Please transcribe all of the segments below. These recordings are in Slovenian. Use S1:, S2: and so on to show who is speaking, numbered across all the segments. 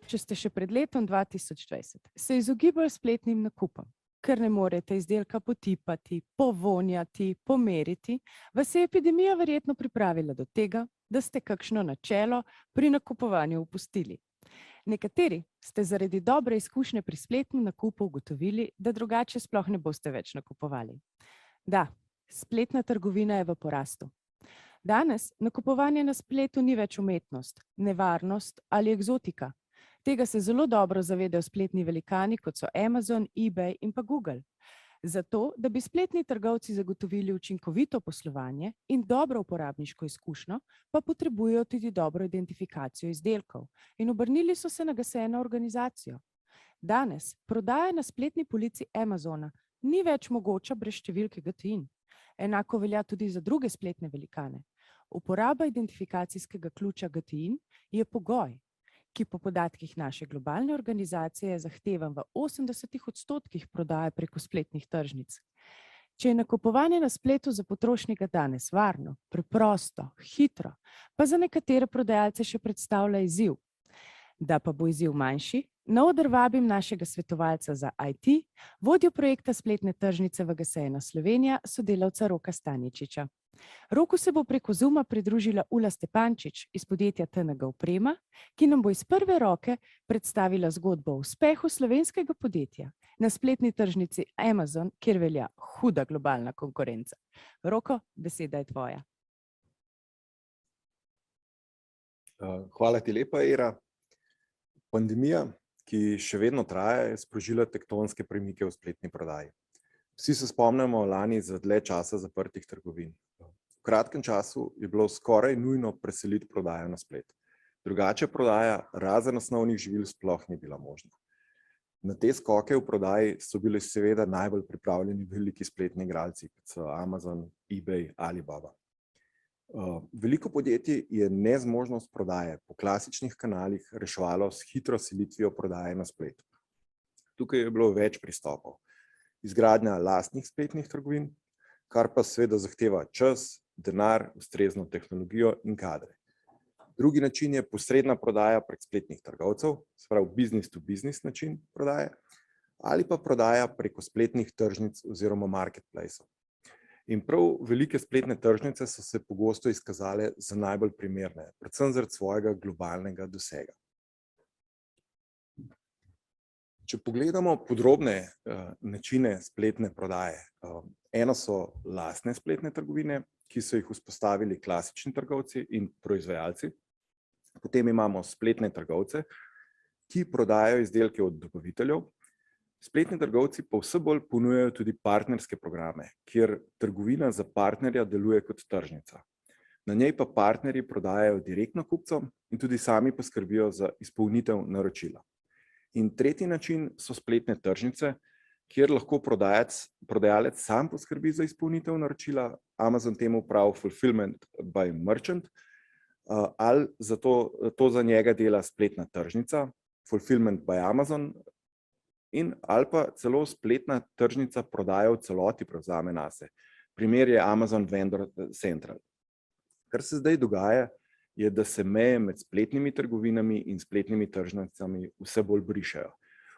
S1: če ste še pred letom 2020 se izogibali spletnim nakupom, ker ne morete izdelka potipati, povonjati, pomeriti, vas je epidemija verjetno pripravila do tega, da ste kakšno načelo pri nakupovanju opustili. Nekateri ste zaradi dobre izkušnje pri spletnem nakupu ugotovili, da drugače sploh ne boste več nakupovali. Da, spletna trgovina je v porastu. Danes nakupovanje na spletu ni več umetnost, nevarnost ali egzotika. Tega se zelo dobro zavedajo spletni velikani, kot so Amazon, eBay in pa Google. Zato, da bi spletni trgovci zagotovili učinkovito poslovanje in dobro uporabniško izkušnjo, pa potrebujejo tudi dobro identifikacijo izdelkov in obrnili so se na GSE organizacijo. Danes prodaja na spletni polici Amazona ni več mogoča brez številke GTIN. Enako velja tudi za druge spletne velikane. Uporaba identifikacijskega ključa GTIN je pogoj, ki po podatkih naše globalne organizacije je zahtevan v 80% prodaje preko spletnih tržnic. Če je nakupovanje na spletu za potrošnika danes varno, preprosto, hitro, pa za nekatere prodajalce še predstavlja izziv. Da pa bo izziv manjši, na oder vabim našega svetovalca za IT, vodjo projekta spletne tržnice v GSE Slovenija, sodelavca Roka Staničiča. Roku se bo preko Zooma pridružila Ula Stepančič iz podjetja TNG Oprema, ki nam bo iz prve roke predstavila zgodbo o uspehu slovenskega podjetja na spletni tržnici Amazon, kjer velja huda globalna konkurenca. Roko, beseda je tvoja.
S2: Hvala ti lepa, Era. Pandemija, ki še vedno traja, je sprožila tektonske premike v spletni prodaji. Vsi se spomnimo lani za dlje časa zaprtih trgovin. V kratkem času je bilo skoraj nujno preseliti prodajo na splet. Drugače prodaja razen osnovnih živil sploh ni bila možna. Na te skoke v prodaji so bili seveda najbolj pripravljeni veliki spletni igralci, kot so Amazon, eBay, Alibaba. Veliko podjetij je nezmožnost prodaje po klasičnih kanalih reševalo s hitro selitvijo prodaje na splet. Tukaj je bilo več pristopov. Izgradnja lastnih spletnih trgovin, kar pa seveda zahteva čas, denar, ustrezno tehnologijo in kadre. Drugi način je posredna prodaja prek spletnih trgovcev, se pravi business to business način prodaje, ali pa prodaja preko spletnih tržnic oziroma marketplaceov. In prav velike spletne tržnice so se pogosto izkazale za najbolj primerne, predvsem zaradi svojega globalnega dosega. Če pogledamo podrobne načine spletne prodaje, eno so lastne spletne trgovine, ki so jih vzpostavili klasični trgovci in proizvajalci. Potem imamo spletne trgovce, ki prodajajo izdelke od dobaviteljev. Spletni trgovci pa vse bolj ponujajo tudi partnerske programe, kjer trgovina za partnerja deluje kot tržnica. Na njej pa partnerji prodajajo direktno kupcem in tudi sami poskrbijo za izpolnitev naročila. In tretji način so spletne tržnice, kjer lahko prodajalec sam poskrbi za izpolnitev naročila, Amazon temu pravi fulfillment by merchant, ali to za njega dela spletna tržnica, fulfillment by Amazon, ali pa celo spletna tržnica prodajo v celoti prevzame nase. Primer je Amazon Vendor Central. Kar se zdaj dogaja, je, da se meje med spletnimi trgovinami in spletnimi tržnicami vse bolj brišejo.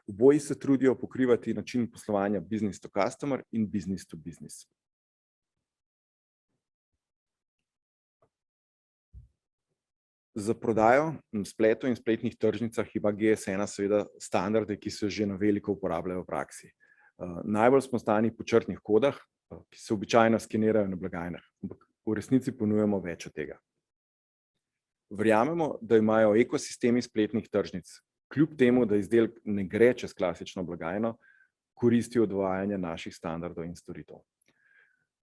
S2: Oboji se trudijo pokrivati način poslovanja business to customer in business to business. Za prodajo na spletu in spletnih tržnicah ima GS1 seveda standarde, ki se že na veliko uporabljajo v praksi. Najbolj smo znani po črtnih kodah, ki se običajno skenirajo na blagajnah, ampak v resnici ponujamo več od tega. Verjamemo, da imajo ekosistemi spletnih tržnic, kljub temu, da izdelek ne gre čez klasično blagajno, koristi od uvajanja naših standardov in storitev.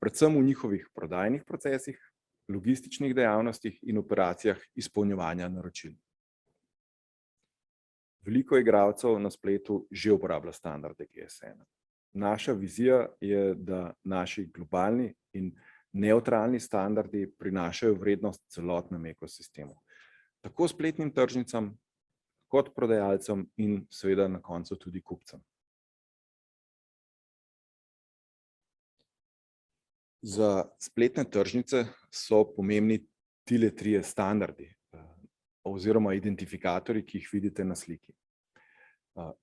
S2: Predvsem v njihovih prodajnih procesih, logističnih dejavnostih in operacijah izpolnjevanja naročil. Veliko igralcev na spletu že uporablja standarde GS1. Naša vizija je, da naši globalni in nevtralni standardi prinašajo vrednost celotnem ekosistemu, tako spletnim tržnicam, kot prodajalcem in seveda na koncu tudi kupcem. Za spletne tržnice so pomembni tile trije standardi. oziroma identifikatorji, ki jih vidite na sliki.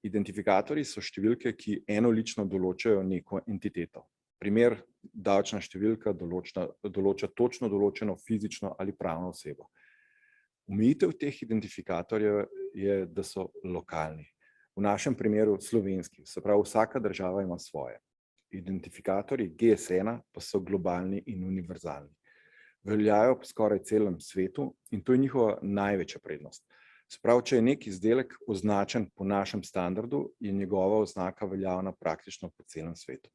S2: Identifikatorji so številke, ki enolično določajo neko entiteto. Primer, davčna številka določa točno določeno fizično ali pravno osebo. Omejitev teh identifikatorjev je, da so lokalni. V našem primeru slovenski, se pravi, vsaka država ima svoje. Identifikatorji GS1 pa so globalni in univerzalni. Veljajo po skoraj celem svetu in to je njihova največja prednost. Se pravi, če je nek izdelek označen po našem standardu, je njegova oznaka veljavna praktično po celem svetu.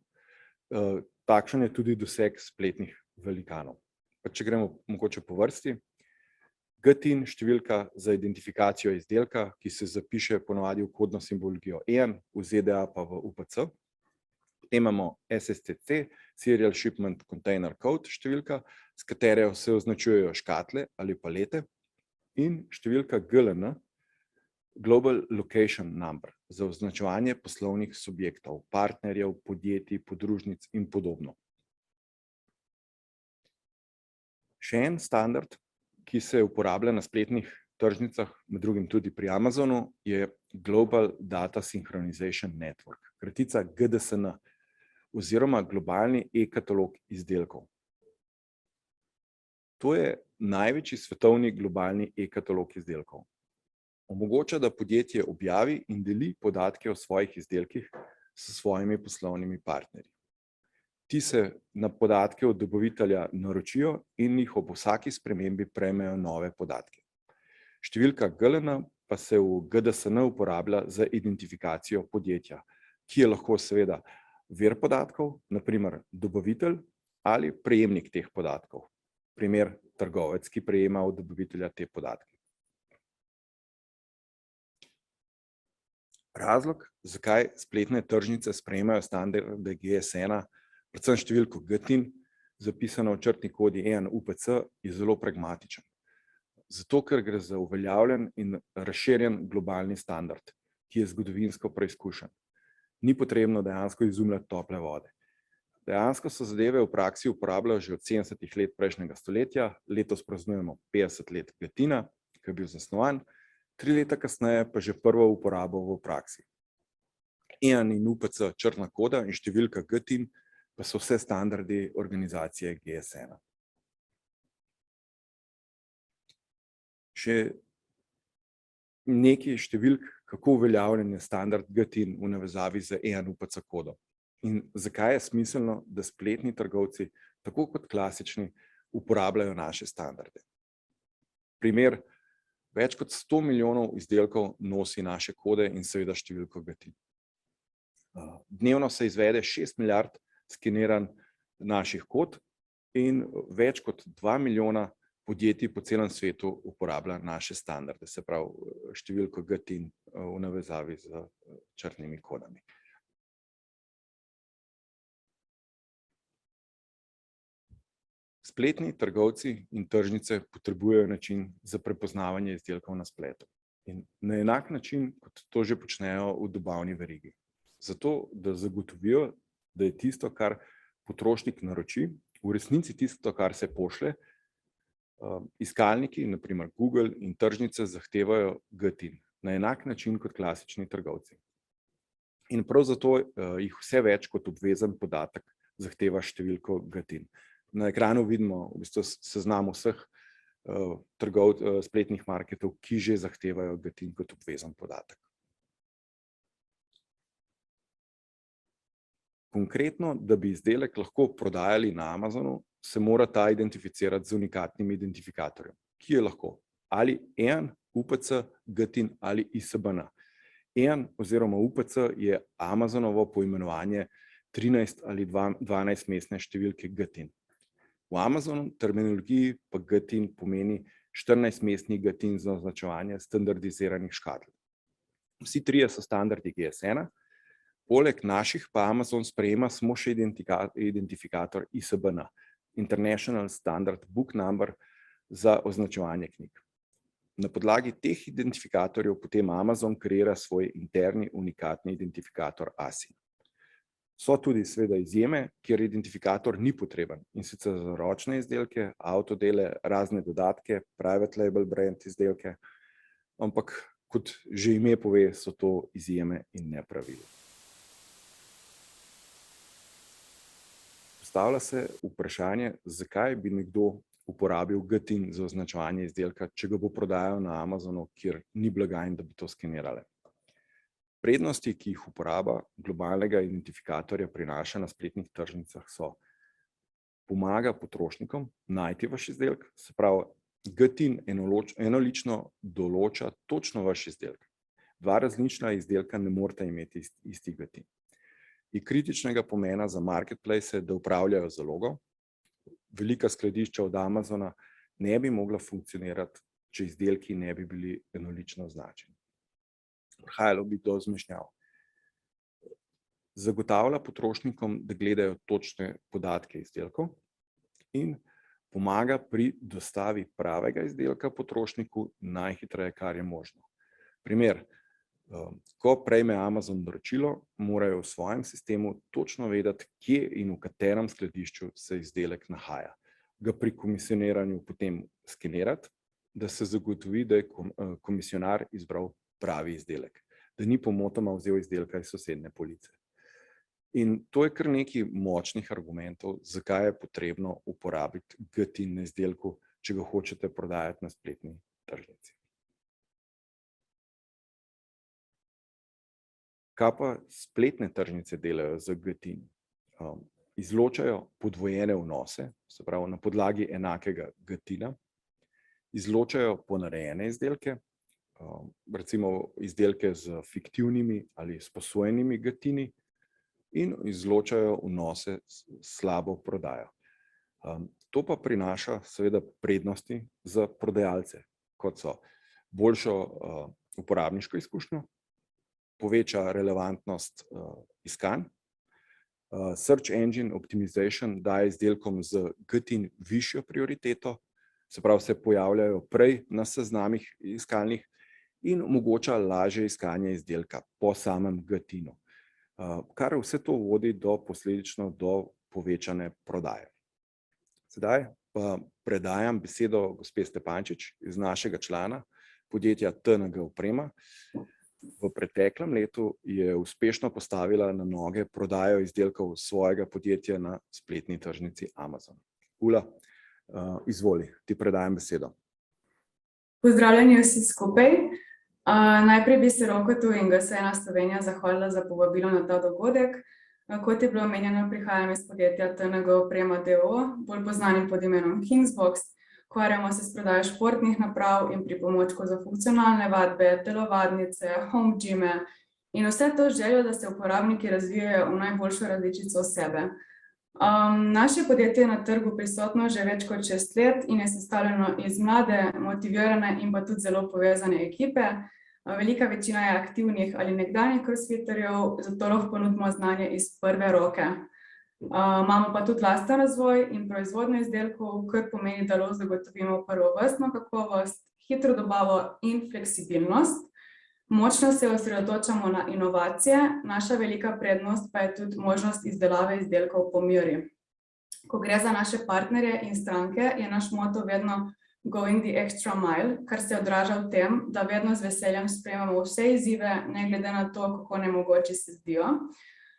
S2: Takšen je tudi doseg spletnih velikanov. Pa če gremo mogoče po vrsti, GTIN številka za identifikacijo izdelka, ki se zapiše ponovadi v kodno simbologijo EN, v ZDA pa v UPC. Potem imamo SSCC, Serial Shipment Container Code številka, s katero se označujejo škatle ali palete, in številka GLN, Global Location Number, za označevanje poslovnih subjektov, partnerjev, podjetij, podružnic in podobno. Še en standard, ki se uporablja na spletnih tržnicah, med drugim tudi pri Amazonu, je Global Data Synchronization Network, kratica GDSN, oziroma globalni e-katalog izdelkov. To je največji svetovni globalni e-katalog izdelkov. Omogoča, da podjetje objavi in deli podatke o svojih izdelkih s svojimi poslovnimi partnerji. Ti se na podatke od dobavitelja naročijo in jih ob vsaki spremembi prejmejo nove podatke. Številka GLN pa se v GDSN uporablja za identifikacijo podjetja, ki je lahko seveda vir podatkov, na primer dobavitelj ali prejemnik teh podatkov. Primer, trgovec, ki prejema od dobavitelja te podatke. Razlog, zakaj spletne tržnice sprejemajo standarde GS1, predvsem številko GTIN, zapisano v črtni kodi EN UPC, je zelo pragmatičen. Zato, ker gre za uveljavljen in razširjen globalni standard, ki je zgodovinsko preizkušen. Ni potrebno dejansko izumljati tople vode. Dejansko so zadeve v praksi uporabljajo že od 70 let prejšnjega stoletja, letos praznujemo 50 let GTIN-a, ki je bil zasnovan, 3 leta kasneje pa že prvo uporabo v praksi. EN in UPC črna koda in številka GTIN pa so vse standardi organizacije GS1. Še nekaj številk, kako uveljavljen je standard GTIN v navezavi z EN UPC kodom. In zakaj je smiselno, da spletni trgovci, tako kot klasični, uporabljajo naše standarde. Primer, več kot 100 milijonov izdelkov nosi naše kode in seveda številko GTIN. Dnevno se izvede 6 milijard skeniranj naših kod in več kot 2 milijona podjetij po celem svetu uporablja naše standarde, se pravi številko GTIN v navezavi z črnimi kodami. Spletni trgovci in tržnice potrebujejo način za prepoznavanje izdelkov na spletu. In na enak način, kot to že počnejo v dobavni verigi. Zato, da zagotovijo, da je tisto, kar potrošnik naroči, v resnici tisto, kar se pošlje, iskalniki, na primer Google in tržnice, zahtevajo GTIN na enak način kot klasični trgovci. In prav zato jih vse več kot obvezen podatek zahteva številko GTIN. Na ekranu vidimo v bistvu seznam vseh spletnih marketov, ki že zahtevajo GTIN kot obvezen podatek. Konkretno, da bi izdelek lahko prodajali na Amazonu, se mora ta identificirati z unikatnim identifikatorjem, ki je lahko ali EN, UPC, GTIN ali ISBN. EN oziroma UPC je Amazonovo poimenovanje 13 ali 12 mestne številke GTIN. V Amazonu terminologiji pa GTIN pomeni 14-mestni GTIN za označevanje standardiziranih škatl. Vsi trije so standardi GS1, poleg naših pa Amazon sprejema samo še identifikator ISBN, International Standard Book Number, za označevanje knjig. Na podlagi teh identifikatorjev potem Amazon kreira svoj interni unikatni identifikator ASIN. So tudi seveda izjeme, kjer identifikator ni potreben, in sicer za ročne izdelke, avtodele, razne dodatke, private label brand izdelke ampak kot že ime pove, so to izjeme in ne pravilo. Postavlja se vprašanje, zakaj bi nekdo uporabil GTIN za označevanje izdelka, če ga bo prodajal na Amazonu, kjer ni blagajn, da bi to skenirale. Prednosti, ki jih uporaba globalnega identifikatorja prinaša na spletnih tržnicah, so: pomaga potrošnikom najti vaš izdelek, se pravi, GTIN enolično določa točno vaš izdelek. Dva različna izdelka ne morete imeti isti GTIN. Je kritičnega pomena za marketplace, da upravljajo zalogo. Velika skladišča od Amazona ne bi mogla funkcionirati, če izdelki ne bi bili enolično označeni. Prihajalo bi do zmešnjav. Zagotavlja potrošnikom, da gledajo točne podatke izdelkov in pomaga pri dostavi pravega izdelka potrošniku najhitreje, kar je možno. Primer, ko prejme Amazon naročilo, morajo v svojem sistemu točno vedeti, kje in v katerem skladišču se izdelek nahaja. Ga pri komisioniranju potem skenirati, da se zagotovi, da je komisionar izbral pravi izdelek, da ni pomotoma vzel izdelka iz sosednje police. In to je kar nekaj močnih argumentov, zakaj je potrebno uporabiti GTIN na izdelku, če ga hočete prodajati na spletni tržnici. Kaj pa spletne tržnice delajo z GTIN? Izločajo podvojene vnose, se pravi na podlagi enakega GTIN-a, izločajo ponarejene izdelke, recimo izdelke z fiktivnimi ali sposojenimi GTIN-i, in izločajo vnose s slabo prodajo. To pa prinaša seveda prednosti za prodajalce, kot so boljšo uporabniško izkušnjo, poveča relevantnost iskanj, search engine optimization daje izdelkom z GTIN višjo prioriteto, se pravi se pojavljajo prej na seznamih iskalnih in omogoča lažje iskanje izdelka po samem GTIN-u. Kar vse to vodi posledično do povečane prodaje. Sedaj pa predajam besedo gospe Stepančič iz našega člana podjetja TNG Oprema. V preteklem letu je uspešno postavila na noge prodajo izdelkov svojega podjetja na spletni tržnici Amazon. Ula, izvoli, ti predajam besedo.
S3: Pozdravljeni vsi skupaj. Najprej bi se Rokotu in GSN Slovenija zahvalila za povabilo na ta dogodek. Kot je bilo omenjeno, prihajam iz podjetja TNG Oprema d.o.o., bolj poznanim pod imenom Kingsbox. Ukvarjamo se s prodajo športnih naprav in pripomočkov za funkcionalne vadbe, telovadnice, home gyme in vse to z željo, da se uporabniki razvijajo v najboljšo različico sebe. Naše podjetje je na trgu prisotno že več kot 6 let in je sestavljeno iz mlade, motivirane in pa tudi zelo povezane ekipe. Velika večina je aktivnih ali nekdanjih crossfiterjev, zato lahko ponudimo znanje iz prve roke. Imamo pa tudi lasten razvoj in proizvodnjo izdelkov, kar pomeni, da lahko zagotovimo prvovrstno kakovost, hitro dobavo in fleksibilnost. Močno se osredotočamo na inovacije, naša velika prednost pa je tudi možnost izdelave izdelkov po meri. Ko gre za naše partnerje in stranke, je naš moto vedno Going the extra mile, kar se odraža v tem, da vedno z veseljem sprejemamo vse izzive, ne glede na to, kako nemogoči se zdijo.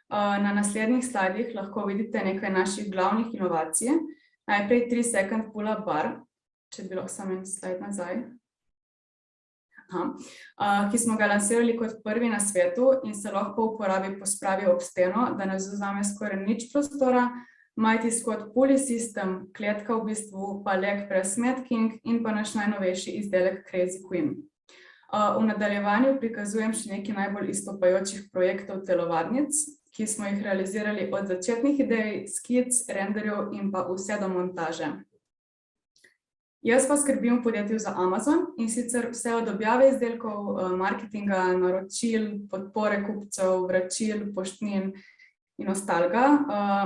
S3: Na naslednjih slajdih lahko vidite nekaj naših glavnih inovacij. Najprej 3-second pull-up bar, če bi lahko samo en slajd nazaj, ki smo ga lansirali kot prvi na svetu in se lahko uporabi po spravi ob steno, da ne vzame skoraj nič prostora. Mighty Squat Pulley System, kletka v bistvu, pa leg press mat king in pa naš najnovejši izdelek Crazy Queen. V nadaljevanju prikazujem še nekaj najbolj izstopajočih projektov telovadnic, ki smo jih realizirali od začetnih idej, skic, renderjev in pa vse do montaže. Jaz pa skrbim v podjetju za Amazon in sicer vse od objave izdelkov, marketinga, naročil, podpore kupcev, vračil, poštnin in ostalega.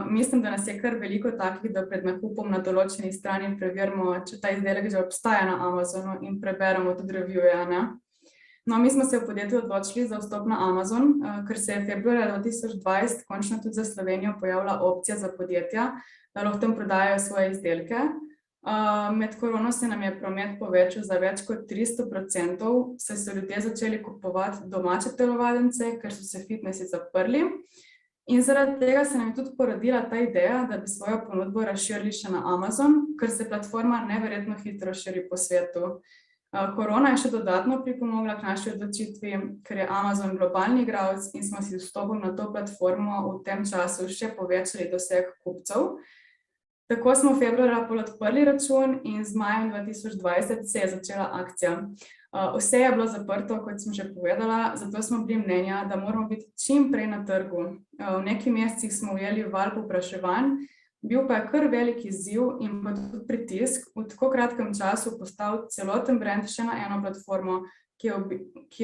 S3: Mislim, da nas je kar veliko takih, da pred nakupom na določeni strani preverimo, če ta izdelek že obstaja na Amazonu in preberemo tudi reviewje, ne? No, mi smo se v podjetju odločili za vstop na Amazon, ker se je februarja 2020 končno tudi za Slovenijo pojavila opcija za podjetja, da lahko tam prodajajo svoje izdelke. Med korono se nam je promet povečal za več kot 300%, saj so ljudje začeli kupovati domače telovadence, ker so se fitnesi zaprli. In zaradi tega se nam je tudi porodila ta ideja, da bi svojo ponudbo razširili še na Amazon, ker se platforma neverjetno hitro širi po svetu. Korona je še dodatno pripomogla k naši odločitvi, ker je Amazon globalni igralec in smo si vstopom na to platformo v tem času še povečali doseg kupcev. Tako smo februarja odprli račun in z majem 2020 se je začela akcija. Vse je bilo zaprto, kot sem že povedala, zato smo bili mnenja, da moramo biti čim prej na trgu. V nekaj mesecih smo ujeli val povpraševanj, bil pa je kar velik izziv in pa tudi pritisk v tako kratkem času postaviti celoten brand še na eno platformo, ki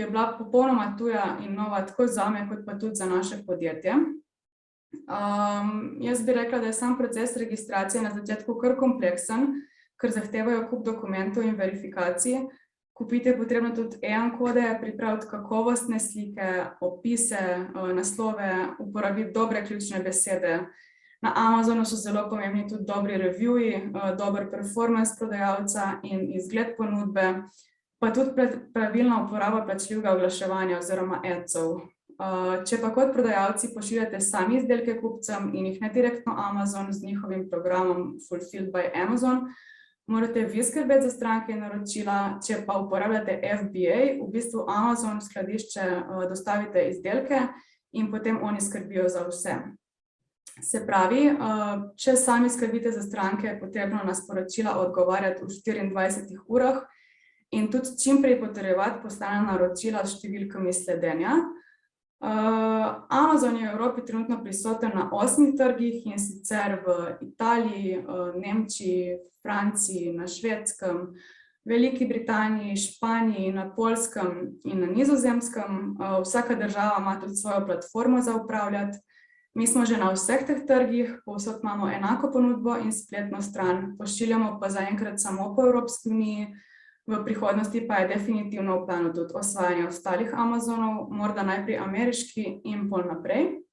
S3: je bila popolnoma tuja in nova tako zame, kot pa tudi za naše podjetje. Jaz bi rekla, da je sam proces registracije na začetku kar kompleksen, ker zahtevajo kup dokumentov in verifikacij. Kupiti je potrebno tudi e-kode, pripraviti kakovostne slike, opise, naslove, uporabiti dobre ključne besede. Na Amazonu so zelo pomembni tudi dobri reviewji, dober performance prodajalca in izgled ponudbe, pa tudi pravilna uporaba plačljivega oglaševanja oziroma adsov. Če pa kot prodajalci pošiljate sami izdelke kupcem in jih ne direktno Amazon z njihovim programom Fulfilled by Amazon, morate vi skrbeti za stranke in naročila, če pa uporabljate FBA, v bistvu Amazon v skladišče dostavite izdelke in potem oni skrbijo za vse. Se pravi, če sami skrbite za stranke, je potrebno na sporočila odgovarjati v 24 urah in tudi čim prej potrjevati poslana naročila s številkami sledenja. Amazon je v Evropi trenutno prisoten na 8 trgih, in sicer v Italiji, Nemčiji, Franciji, na Švedskem, Veliki Britaniji, Španiji, na Poljskem in na Nizozemskem. Vsaka država ima tudi svojo platformo za upravljati. Mi smo že na vseh teh trgih, povsod imamo enako ponudbo in spletno stran, pošiljamo pa zaenkrat samo po Evropski uniji, v prihodnosti pa je definitivno v planu tudi osvajanje ostalih Amazonov, morda najprej ameriški in pol naprej.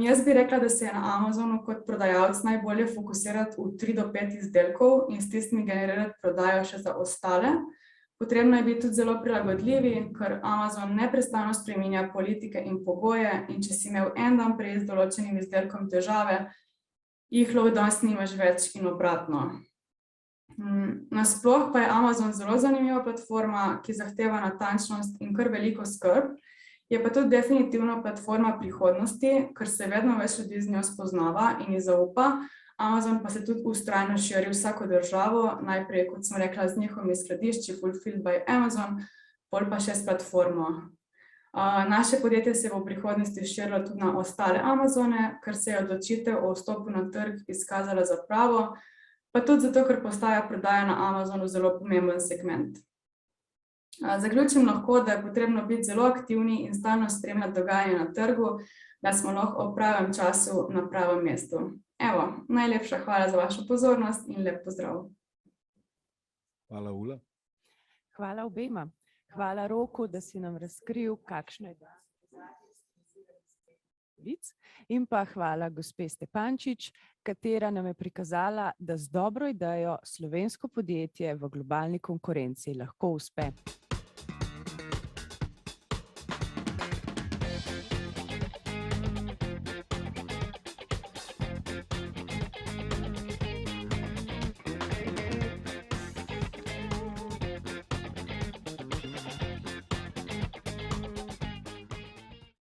S3: Jaz bi rekla, da se je na Amazonu kot prodajalec najbolje fokusirati v 3 do 5 izdelkov in s tistimi generirati prodajo še za ostale. Potrebno je biti tudi zelo prilagodljivi, ker Amazon neprestano spreminja politike in pogoje in če si imel en dan prej z določenim izdelkom težave, jih lahko danes nimaš več in obratno. Nasploh pa je Amazon zelo zanimiva platforma, ki zahteva natančnost in kar veliko skrb, je pa tudi definitivno platforma prihodnosti, ker se vedno več ljudi z njo spoznava in ji zaupa. Amazon pa se tudi vztrajno širi vsako državo, najprej, kot sem rekla, z njihovimi skladišči Fulfilled by Amazon, pol pa še s platformo. Naše podjetje se bo v prihodnosti širilo tudi na ostale Amazone, ker se je odločitev o vstopu na trg izkazala za pravo, pa tudi zato, ker postaja prodaja na Amazonu zelo pomemben segment. Zaključim lahko, da je potrebno biti zelo aktivni in stalno spremljati dogajanje na trgu, da smo lahko v pravem času na pravem mestu. Evo, najlepša hvala za vašo pozornost in lep pozdrav.
S2: Hvala, Ula.
S1: Hvala obema. Hvala Roku, da si nam razkril, kakšno je danes. In pa hvala gospe Stepančič, katera nam je prikazala, da z dobro idejo slovensko podjetje v globalni konkurenci lahko uspe.